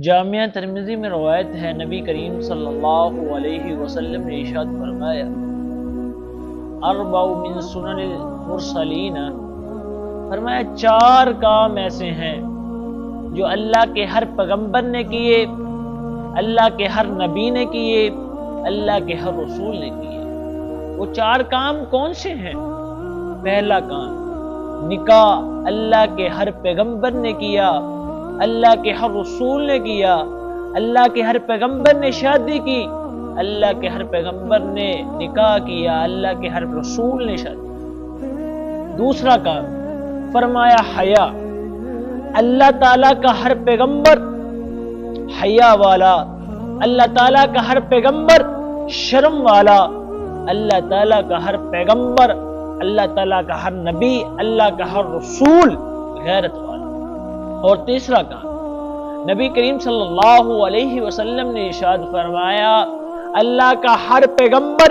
جامعہ ترمذی میں روایت ہے، نبی کریم صلی اللہ علیہ وسلم نے ارشاد فرمایا، اربع من سنن المرسلین، فرمایا 4 کام ایسے ہیں جو اللہ کے ہر پیغمبر نے کیے، اللہ کے ہر نبی نے کیے، اللہ کے ہر رسول نے کیے۔ وہ 4 کام کون سے ہیں؟ پہلا کام نکاح اللہ کے ہر پیغمبر نے کیا، اللہ کے ہر رسول نے کیا، اللہ کے ہر پیغمبر نے شادی کی، اللہ کے ہر پیغمبر نے نکاح کیا، اللہ کے ہر رسول نے شادی کی۔ دوسرا کام فرمایا حیا، اللہ تعالیٰ کا ہر پیغمبر حیا والا، اللہ تعالیٰ کا ہر پیغمبر شرم والا، اللہ تعالیٰ کا ہر پیغمبر، اللہ تعالیٰ کا ہر نبی، اللہ کا ہر رسول غیرت والا۔ اور تیسرا کام نبی کریم صلی اللہ علیہ وسلم نے ارشاد فرمایا، اللہ کا ہر پیغمبر،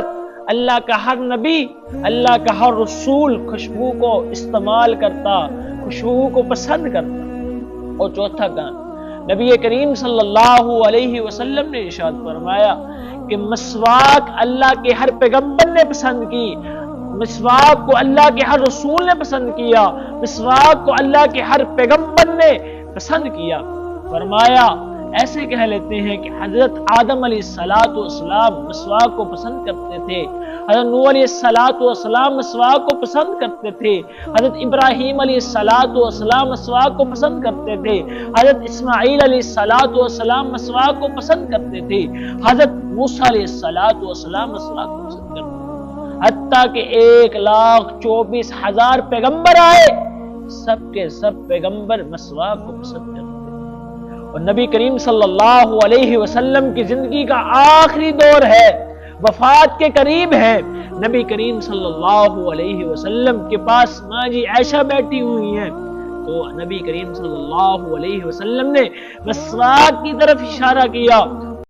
اللہ کا ہر نبی، اللہ کا ہر رسول خوشبو کو استعمال کرتا، خوشبو کو پسند کرتا۔ اور چوتھا کام نبی کریم صلی اللہ علیہ وسلم نے ارشاد فرمایا کہ مسواک اللہ کے ہر پیغمبر نے پسند کی، مسواک کو اللہ کے ہر رسول نے پسند کیا، مسواک کو اللہ کے ہر پیغمبر نے پسند کیا۔ فرمایا ایسے کہہ لیتے ہیں کہ حضرت آدم علیہ السلام مسواک کو پسند کرتے تھے، حضرت نوح علیہ السلام مسواک کو پسند کرتے تھے، حضرت ابراہیم علیہ السلام مسواک کو پسند کرتے تھے، حضرت اسماعیل علیہ السلام مسواک کو پسند کرتے تھے، حضرت موسیٰ علیہ السلام مسواک کو پسند کرتے تھے، حتیٰ کہ 1,24,000 پیغمبر آئے، سب کے سب پیغمبر مسواک کو پسند کرتے تھے۔ اور نبی کریم صلی اللہ علیہ وسلم کی زندگی کا آخری دور ہے، وفات کے قریب ہے، نبی کریم صلی اللہ علیہ وسلم کے پاس ماں جی عائشہ بیٹھی ہوئی ہیں، تو نبی کریم صلی اللہ علیہ وسلم نے مسواک کی طرف اشارہ کیا